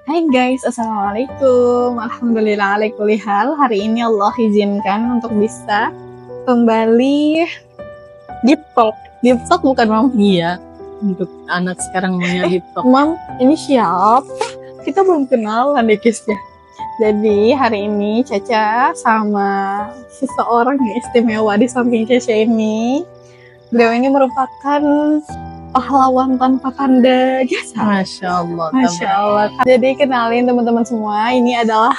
Hai guys, Assalamualaikum. Alhamdulillah ala kulli hal. Hari ini Allah izinkan untuk bisa kembali deep talk. Deep talk bukan Mam? Iya, untuk anak sekarang maunya deep talk. Mam, ini siapa? Kita belum kenalan deh guysnya. Jadi hari ini Caca sama seseorang yang istimewa di samping Caca ini. Beliau ini merupakan pahlawan tanpa tanda jasa. Masya Allah. Masya Allah. Jadi kenalin teman-teman semua, ini adalah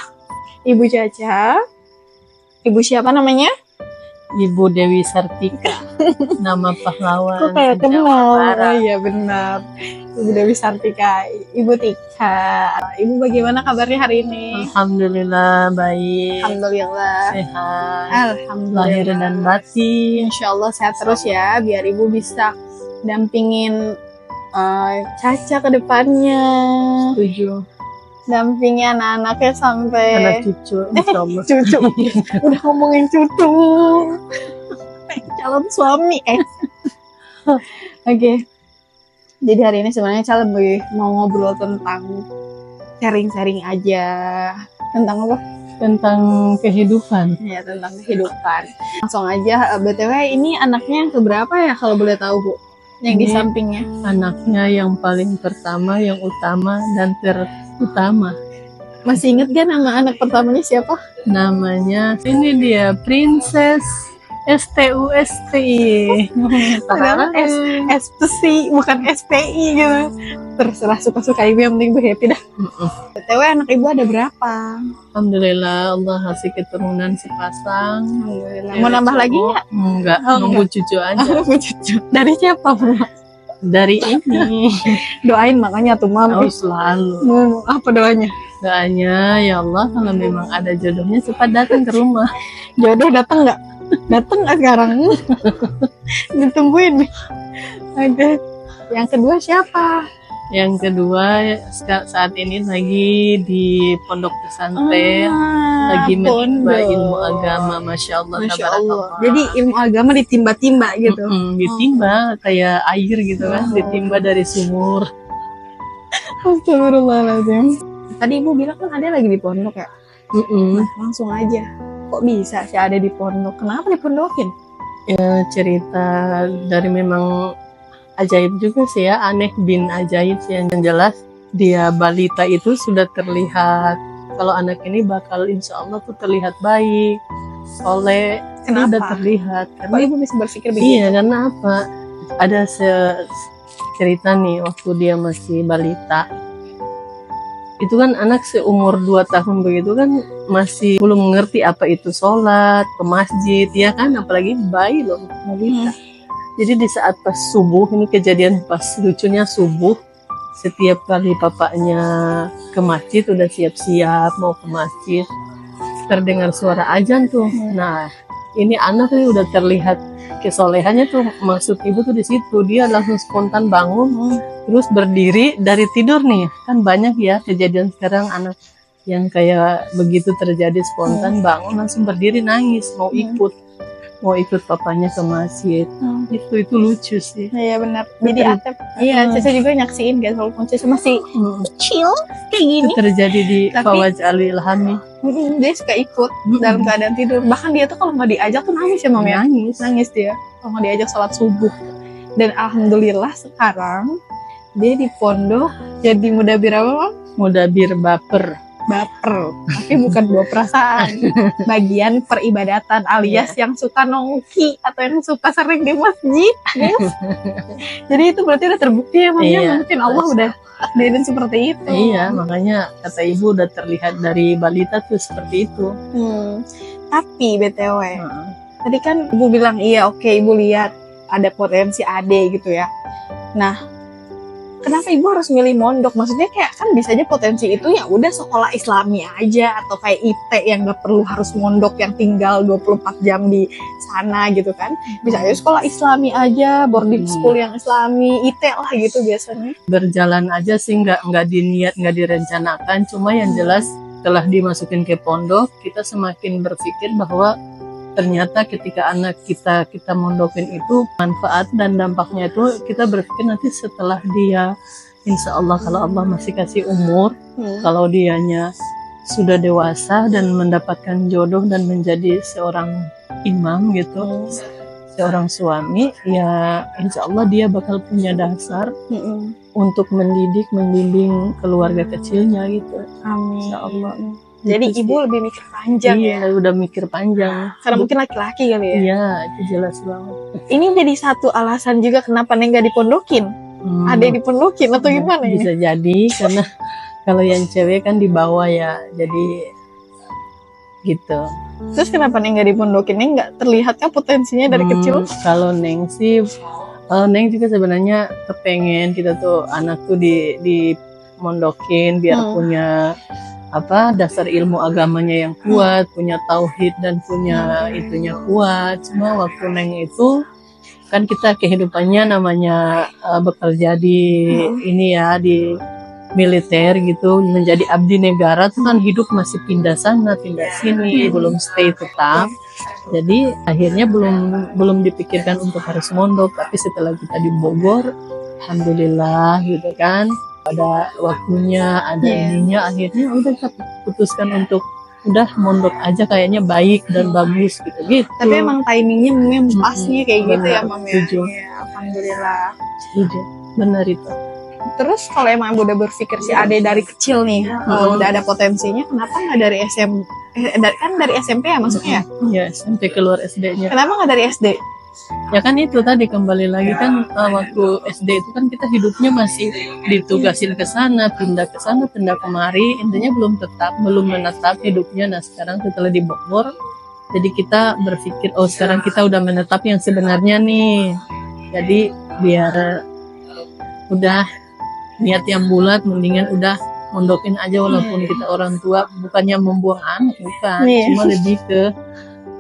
Ibu Caca. Ibu siapa namanya? Ibu Dewi Sartika. Nama pahlawan. Kok kayak Jawa kenal? Barat. Iya benar. Ibu Dewi Sartika, Ibu Tika. Ibu bagaimana kabarnya hari ini? Alhamdulillah baik. Alhamdulillah. Sehat. Alhamdulillah. Lahir dan batin. Insya Allah sehat terus ya, biar Ibu bisa dampingin Caca ke depannya. Setuju. Dampingin anak-anaknya sampai Anak cucu. Insya Allah. cucu. Udah ngomongin cucu. Calon suami. Oke. Jadi hari ini sebenarnya Caca lebih mau ngobrol tentang sharing-sharing aja. Tentang apa? Tentang kehidupan. Ya, tentang kehidupan. Langsung aja, BTW ini anaknya yang keberapa ya kalau boleh tahu, Bu? Yang di Ini sampingnya. Anaknya yang paling pertama, yang utama, dan terutama. Masih inget gak nama anak pertamanya siapa? Namanya, ini dia, Princess STUSTI. Padahal SPI, bukan SPI gitu. Terserah suka-suka Ibu, yang penting Ibu happy dah. BTW anak Ibu ada berapa? Alhamdulillah Allah kasih keturunan sepasang. Alhamdulillah. Mau nambah lagi nggak? Enggak, Oh, nunggu cucu aja. Bu cucu. Dari siapa, Bu? Dari ini. Doain makanya tuh, Mam. Oh, selalu. Apa doanya? Doanya, ya Allah kalau memang ada jodohnya cepat datang ke rumah. Jodoh datang nggak? Datang nggak sekarang? Ditungguin. Oke. Yang kedua siapa? Yang kedua, saat ini lagi di pondok pesantren. Lagi menimba ilmu agama, Masya Allah. Masya Allah. Jadi ilmu agama ditimba-timba gitu. Ditimba kayak air gitu kan, ditimba dari sumur. Astagfirullahaladzim. Tadi Ibu bilang kan ada lagi di pondok ya? Nah, langsung aja. Kok bisa sih ada di pondok? Kenapa dipondokin? Ya, cerita dari memang ajaib juga sih ya, aneh bin ajaib sih. Yang jelas dia balita itu sudah terlihat kalau anak ini bakal insya Allah tuh terlihat baik, soleh. Kenapa? Udah terlihat. Kok Ibu bisa berpikir begitu? Iya, karena apa? Ada cerita nih waktu dia masih balita. Itu kan anak seumur 2 tahun begitu kan masih belum mengerti apa itu sholat, ke masjid, ya kan? Apalagi bayi loh, balita. Jadi di saat pas subuh, ini kejadian pas lucunya subuh, setiap kali bapaknya ke masjid udah siap-siap mau ke masjid, terdengar suara azan tuh. Nah, ini anak nih udah terlihat kesolehannya tuh, maksud Ibu tuh di situ. Dia langsung spontan bangun, terus berdiri dari tidur nih. Kan banyak ya kejadian sekarang anak yang kayak begitu terjadi, spontan bangun langsung berdiri nangis mau ikut papanya ke masjid. Itu lucu sih. Iya benar. Jadi Atep, iya Caca juga nyaksiin guys, walaupun Caca masih kecil kayak gini. Itu terjadi di Tapi- Fawaj Ali Ilhami. Dia suka ikut dalam keadaan tidur. Bahkan dia tuh kalau nggak diajak tuh nangis ya, Mam ya. Nangis dia kalau nggak diajak sholat subuh. Dan alhamdulillah sekarang dia di pondok jadi mudabir apa, Mam? Mudabir baper. Baper, tapi bukan dua perasaan. Bagian peribadatan alias yang suka nongki atau yang suka sering di masjid. Yes. Jadi itu berarti udah terbukti ya, Mam, ya. Iya. Mungkin Allah udah jadiin seperti itu. Iya, makanya kata Ibu udah terlihat dari balita tuh seperti itu. Tapi BTW, tadi kan Ibu bilang iya oke, Ibu lihat ada potensi ade gitu ya. Nah, kenapa Ibu harus milih mondok? Maksudnya kayak kan bisa aja potensi itu ya udah sekolah Islami aja, atau kayak IT yang gak perlu harus mondok yang tinggal 24 jam di sana gitu kan. Bisa aja sekolah Islami aja, boarding school yang Islami, IT lah gitu biasanya. Berjalan aja sih, nggak diniat, nggak direncanakan. Cuma yang jelas setelah dimasukin ke pondok, kita semakin berpikir bahwa ternyata ketika anak kita mondokin itu manfaat dan dampaknya itu kita berpikir nanti setelah dia insya Allah kalau Allah masih kasih umur, Hmm. kalau dianya sudah dewasa dan mendapatkan jodoh dan menjadi seorang imam gitu, Hmm. seorang suami, ya insya Allah dia bakal punya dasar Hmm. untuk mendidik, membimbing keluarga kecilnya gitu. Amin. Insya Allah. Jadi Itu sih. ibu lebih mikir panjang ya. Iya, udah mikir panjang. Karena mungkin laki-laki kali ya. Iya, itu jelas banget. Ini jadi satu alasan juga kenapa Neng gak dipondokin. Ada yang dipondokin atau gimana ya? Bisa jadi karena kalau yang cewek kan dibawa ya, jadi gitu. Terus kenapa Neng gak dipondokin? Neng gak terlihat kan potensinya dari kecil? Kalau Neng sih, Neng juga sebenarnya kepengen kita tuh anak tuh di mondokin biar punya dasar ilmu agamanya yang kuat, punya tauhid dan punya itunya kuat. Cuma waktu Neng itu kan kita kehidupannya namanya bekerja di ini ya, di militer gitu, menjadi abdi negara tuh kan hidup masih pindah sana pindah sini, belum stay tetap. Jadi akhirnya belum dipikirkan untuk harus mondok, tapi setelah kita di Bogor, alhamdulillah gitu kan, ada waktunya, ada ininya, akhirnya udah kita putuskan untuk udah mondok aja, kayaknya baik dan bagus gitu. Tapi emang timingnya memang pasnya kayak gitu ya, Mam ya. Setuju. Iya, alhamdulillah. Setuju. Benar itu. Terus kalau emang udah berpikir si Ade dari kecil nih, udah ada potensinya, kenapa nggak dari kan dari SMP ya maksudnya ya? Iya, sampai keluar SD-nya. Kenapa nggak dari SD? Ya kan itu tadi kembali lagi kan waktu SD itu kan kita hidupnya masih ditugasin ke sana, pindah kemari, intinya belum menetap hidupnya. Nah sekarang setelah di Bogor, jadi kita berpikir sekarang kita udah menetap yang sebenarnya nih. Jadi biar udah niat yang bulat, mendingan udah mondokin aja walaupun kita orang tua, bukannya membuang anak, bukan, cuma lebih ke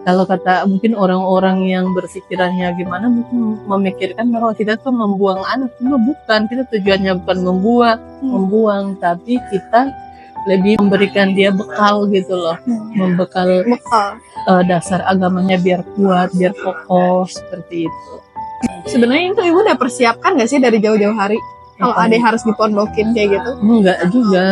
kalau kata mungkin orang-orang yang berpikirannya gimana, mungkin memikirkan bahwa kita tuh membuang anak, cuma bukan, kita tujuannya bukan membuang, tapi kita lebih memberikan dia bekal gitu loh, membekal dasar agamanya biar kuat, biar kokoh seperti itu. Sebenarnya itu ibu udah persiapkan nggak sih dari jauh-jauh hari? Kalau Ade harus dipondokin kayak gitu? Enggak juga.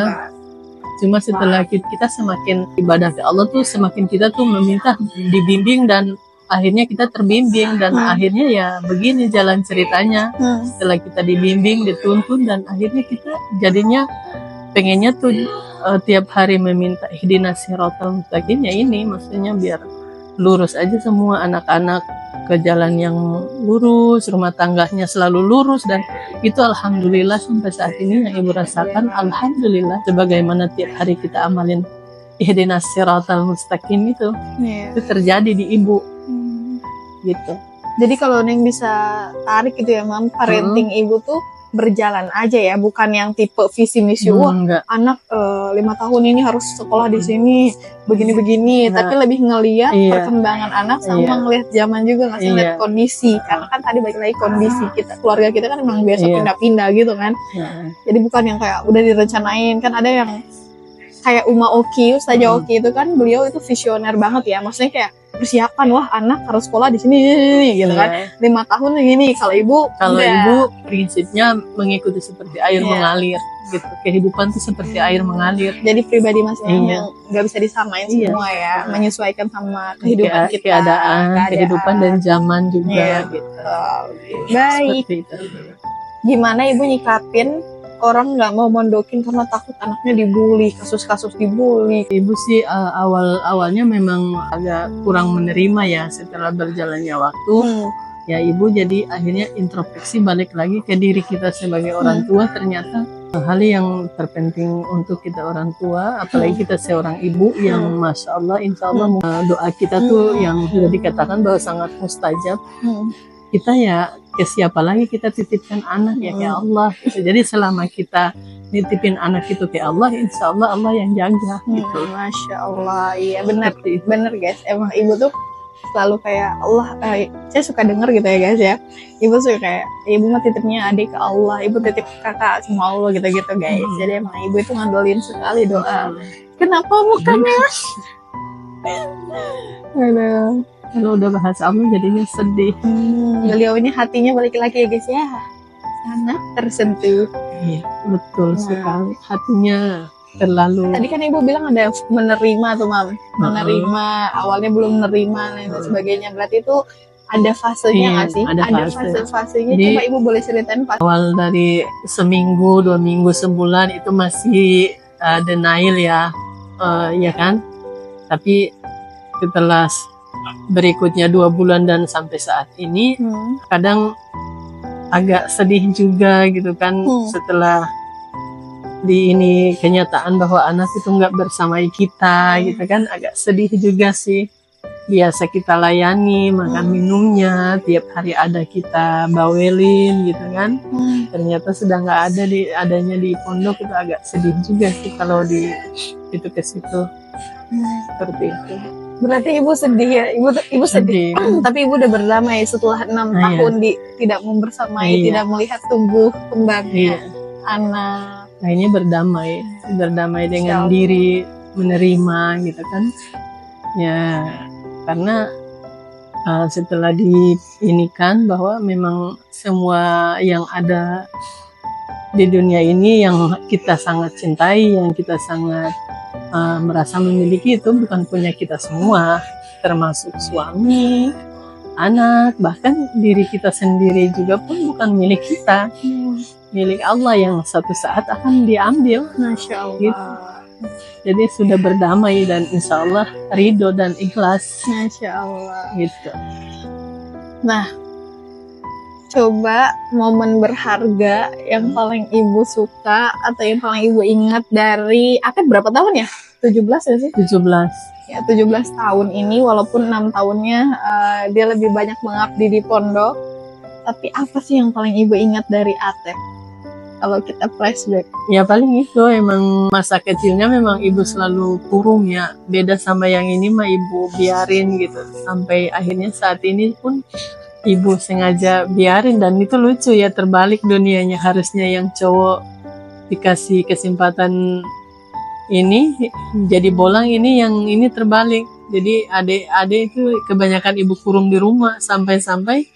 Cuma setelah kita semakin ibadah ke Allah tuh, semakin kita tuh meminta dibimbing dan akhirnya kita terbimbing dan akhirnya ya begini jalan ceritanya. Setelah kita dibimbing, dituntun dan akhirnya kita jadinya pengennya tuh tiap hari meminta ihdinas siratal mustaqim, ya ini maksudnya biar lurus aja semua anak-anak ke jalan yang lurus, rumah tangganya selalu lurus, dan itu alhamdulillah sampai saat ini yang ibu rasakan, alhamdulillah sebagaimana tiap hari kita amalin ihdinas siratal mustaqim itu terjadi di ibu gitu. Jadi kalau Neng bisa tarik gitu ya Mam, parenting ibu tuh berjalan aja ya, bukan yang tipe visi misi anak 5 tahun ini harus sekolah di sini begini-begini, tapi lebih ngelihat perkembangan anak sama ngelihat zaman juga, ngasih ngelihat kondisi, karena kan tadi balik lagi kondisi kita, keluarga kita kan memang biasa pindah-pindah gitu kan. Jadi bukan yang kayak udah direncanain, kan ada yang kayak Uma Oki, Ustazah Oki itu kan beliau itu visioner banget ya, maksudnya kayak persiapan, wah anak harus sekolah di sini gitu kan, 5 tahun gini. Kalau ibu prinsipnya mengikuti seperti air mengalir gitu, kehidupan tuh seperti air mengalir. Jadi pribadi masing-masing yang nggak bisa disamain semua ya, menyesuaikan sama kehidupan kita, keadaan, kehidupan dan zaman juga gitu. Baik. Gimana ibu nyikapin orang nggak mau mondokin karena takut anaknya dibully, kasus-kasus dibully? Ibu sih awalnya memang agak kurang menerima ya, setelah berjalannya waktu ya ibu jadi akhirnya introspeksi balik lagi ke diri kita sebagai orang tua. Ternyata hal yang terpenting untuk kita orang tua, apalagi kita seorang ibu yang masya Allah, insya Allah doa kita tuh yang sudah dikatakan bahwa sangat mustajab. Kita ya ke siapa lagi kita titipkan anak ya ke Allah gitu. Jadi selama kita nitipin anak itu ke Allah, insya Allah Allah yang jaga gitu. Masya Allah, iya benar guys, emang ibu tuh selalu kayak Allah. Saya suka denger gitu ya guys ya, ibu suka kayak ibu mah titipnya adik ke Allah, ibu titip kakak sama Allah gitu guys. Jadi emang ibu itu ngandelin sekali doa. Kenapa mukanya? Aduh. Kalau udah bahas Allah jadinya sedih. Beliau ini hatinya balik lagi ya guys ya. sangat tersentuh. Iya, betul Nah. sekali. Hatinya terlalu Tadi kan ibu bilang ada menerima tuh mam, menerima awalnya belum menerima dan sebagainya. Berarti itu ada fasenya Iya, nggak sih? ada fase. fase-fasenya. Jadi- Coba ibu boleh ceritain pas. awal dari seminggu, 2 minggu, sebulan itu masih denial ya, ya kan. Tapi setelah berikutnya 2 bulan dan sampai saat ini, kadang agak sedih juga gitu kan, setelah di ini kenyataan bahwa anak itu nggak bersama kita gitu kan, agak sedih juga sih. Biasa kita layani makan minumnya, tiap hari ada kita bawelin gitu kan, ternyata sudah nggak ada adanya di pondok, itu agak sedih juga sih kalau di itu ke situ seperti itu. Berarti ibu sedih ya, ibu sedih. Sedih. Tapi ibu udah berdamai setelah 6 Iya. tahun tidak membersamai, Iya. tidak melihat tumbuh kembangnya Iya. anak. Akhirnya berdamai dengan Insya Allah. diri, menerima gitu kan ya, karena setelah diinikan bahwa memang semua yang ada di dunia ini yang kita sangat cintai, yang kita sangat merasa memiliki, itu bukan punya kita semua, termasuk suami, anak, bahkan diri kita sendiri juga pun bukan milik kita, milik Allah yang satu saat akan diambil. Masya Allah. Gitu. Jadi sudah berdamai dan insya Allah ridho dan ikhlas Masya Allah. gitu. Nah, coba momen berharga yang paling ibu suka atau yang paling ibu ingat dari Atep berapa tahun ya? 17 ya sih? 17. Ya, 17 tahun ini walaupun 6 tahunnya dia lebih banyak mengabdi di pondok. Tapi apa sih yang paling ibu ingat dari Atep? Kalau kita flashback. Ya paling itu emang masa kecilnya memang ibu selalu kurung ya. Beda sama yang ini mah ibu biarin gitu. Sampai akhirnya saat ini pun ibu sengaja biarin, dan itu lucu ya, terbalik dunianya. Harusnya yang cowok dikasih kesempatan ini jadi bolang, ini yang ini terbalik. Jadi adik-adik itu kebanyakan ibu kurung di rumah, sampai-sampai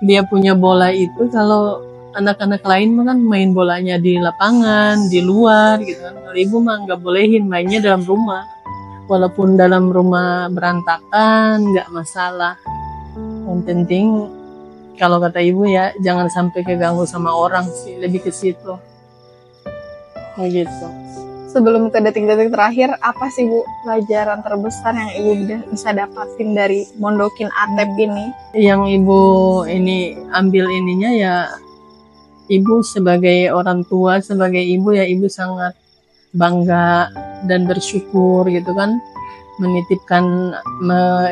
dia punya bola itu, kalau anak-anak lain mah kan main bolanya di lapangan, di luar gitu kan. Kalau ibu mah nggak bolehin, mainnya dalam rumah. Walaupun dalam rumah berantakan, nggak masalah. Yang penting kalau kata ibu ya, jangan sampai keganggu sama orang sih, lebih ke situ. Kayak gitu. Sebelum ke detik-detik terakhir, apa sih Bu pelajaran terbesar yang ibu bisa dapatin dari mondokin Atep ini? Yang ibu ini ambil ininya ya, ibu sebagai orang tua, sebagai ibu ya, ibu sangat bangga dan bersyukur gitu kan, menitipkan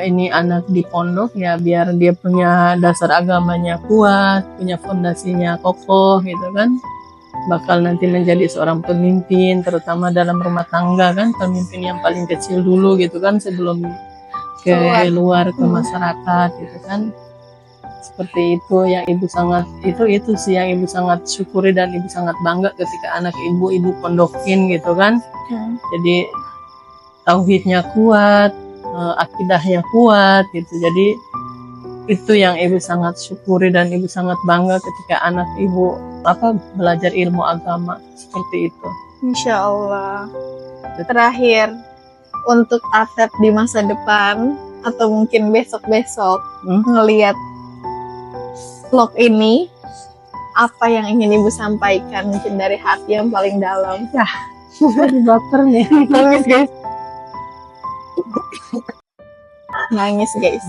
ini anak di pondok ya, biar dia punya dasar agamanya kuat, punya fondasinya kokoh gitu kan, bakal nanti menjadi seorang pemimpin, terutama dalam rumah tangga kan, pemimpin yang paling kecil dulu gitu kan, sebelum ke luar ke masyarakat gitu kan. Seperti itu yang ibu sangat, itu sih yang ibu sangat syukuri dan ibu sangat bangga ketika anak ibu pondokin gitu kan. Jadi tauhidnya kuat, akidahnya kuat gitu. Jadi itu yang ibu sangat syukuri dan ibu sangat bangga ketika anak ibu belajar ilmu agama seperti itu. Insya Allah. Terakhir, untuk Atep di masa depan atau mungkin besok-besok ngelihat vlog ini, apa yang ingin ibu sampaikan mungkin dari hati yang paling dalam? Ya, baper nih. Nangis guys. Nangis guys.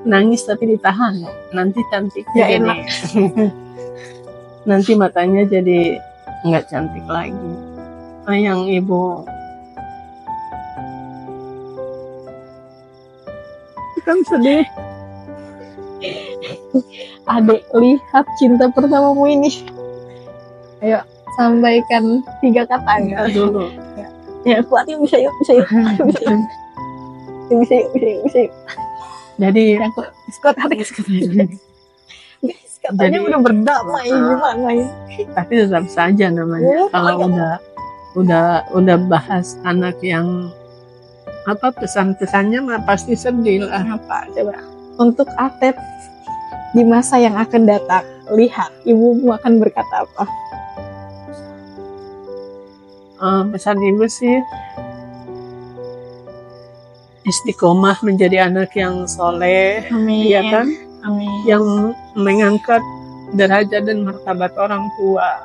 Nangis tapi ditahan, nanti cantik Gak jadi. enak. Nanti matanya jadi nggak cantik lagi. Yang ibu kan sedih. Adek, lihat cinta pertamamu ini. Ayo, sampaikan 3 kata enggak dulu. Ya, kuat yuk, bisa yuk. Bisa yuk. Bisa yuk. Jadi Yang kuat hati guys, katanya Jadi- udah berdamai gimana ya? tapi tetap saja namanya kalau udah bahas anak yang pesan-pesannya mah pasti sedih lah. Apa coba untuk Atep di masa yang akan datang, lihat, ibu akan berkata apa? Pesan ibu sih istiqomah menjadi anak yang soleh, Amin. ya kan, Amin. yang mengangkat derajat dan martabat orang tua,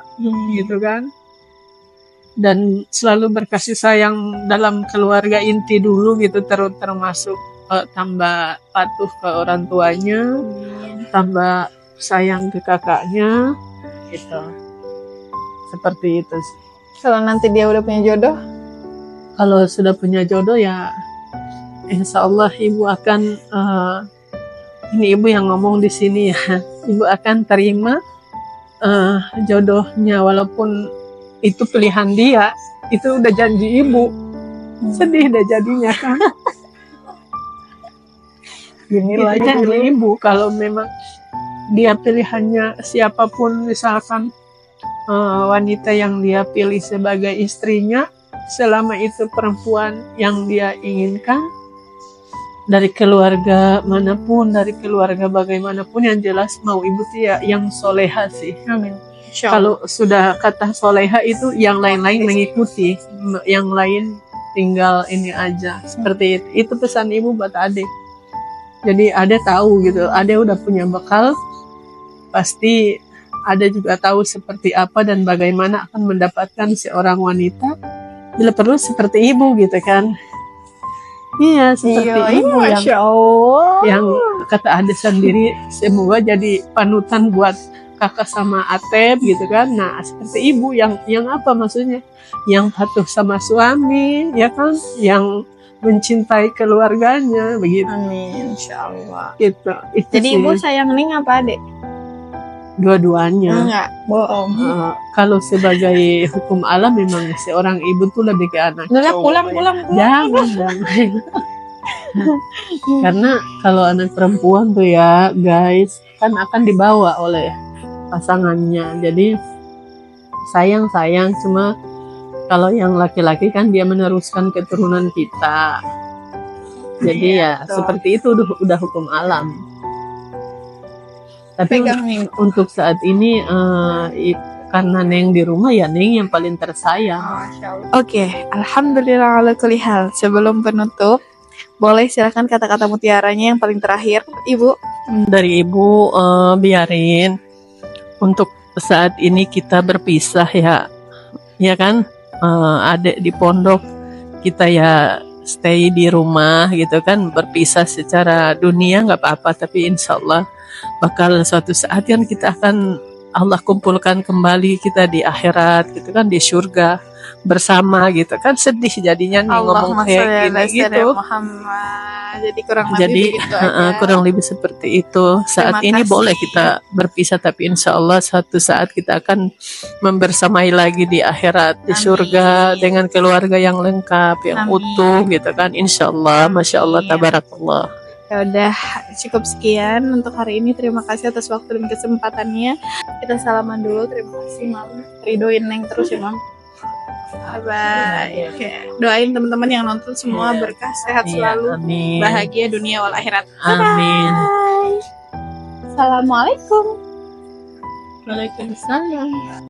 gitu kan, dan selalu berkasih sayang dalam keluarga inti dulu gitu, termasuk tambah patuh ke orang tuanya, Amin. tambah sayang ke kakaknya, gitu, seperti itu sih. Kalau nanti dia udah punya jodoh, Kalau sudah punya jodoh ya insya Allah ibu akan ini ibu yang ngomong di sini ya, ibu akan terima jodohnya walaupun itu pilihan dia, itu udah janji ibu. Sedih deh jadinya kan. gini Itu lagi janji ibu kalau memang dia pilihannya siapapun, misalkan wanita yang dia pilih sebagai istrinya, selama itu perempuan yang dia inginkan, dari keluarga manapun, dari keluarga bagaimanapun, yang jelas mau ibu tuh ya yang soleha sih. Amin. Kalau sudah kata soleha itu yang lain-lain mengikuti, yang lain tinggal ini aja, seperti itu. Itu pesan ibu buat Ade. Jadi Ade tahu gitu, Ade udah punya bekal, pasti Ade juga tahu seperti apa dan bagaimana akan mendapatkan seorang wanita bila perlu seperti ibu gitu kan. Iya, seperti ibu yang Masya Allah. yang kata Ade sendiri, semoga jadi panutan buat kakak sama Atep gitu kan. Nah, seperti ibu yang apa maksudnya? Yang patuh sama suami, ya kan? Yang mencintai keluarganya, begitu. Amin, insya Allah. Gitu. Itu Jadi sih, ibu sayang Ning apa Adek? dua-duanya. Enggak, bohong. Kalau sebagai hukum alam memang seorang ibu tuh lebih ke anak Udah cowok. pulang. Jangan. Karena kalau anak perempuan tuh ya guys, kan akan dibawa oleh pasangannya. Jadi sayang cuma kalau yang laki-laki kan dia meneruskan keturunan kita. Jadi ya betul. seperti itu udah hukum alam. Tapi Pegang Ning. untuk saat ini karena Neng di rumah ya Neng yang paling tersayang. Oke, alhamdulillah ala kulli hal. Sebelum penutup, boleh silakan kata-kata mutiaranya yang paling terakhir, Ibu. Dari ibu biarin untuk saat ini kita berpisah ya kan, adek di pondok, kita ya stay di rumah gitu kan, berpisah secara dunia nggak apa-apa, tapi insya Allah bakal suatu saat kan kita akan Allah kumpulkan kembali kita di akhirat gitu kan, di surga bersama gitu kan. Sedih jadinya nih ngomong kayak gini gitu. Jadi kurang lebih Jadi begitu aja. kurang lebih seperti itu. Saat Terima ini kasih. boleh kita berpisah, tapi insya Allah suatu saat kita akan membersamai lagi di akhirat, di Amin. surga dengan keluarga yang lengkap, yang Amin. utuh gitu kan. Insya Allah, masya Allah, Amin. tabarakallah. Ya udah, cukup sekian untuk hari ini. Terima kasih atas waktu dan kesempatannya. Kita salaman dulu. Terima kasih Mam. Ridoin Neng terus ya Mam. Bye. Oke. Doain teman-teman yang nonton semua berkah, sehat selalu, Amin. bahagia dunia wal akhirat. Amin. Bye. Assalamualaikum. Waalaikumsalam.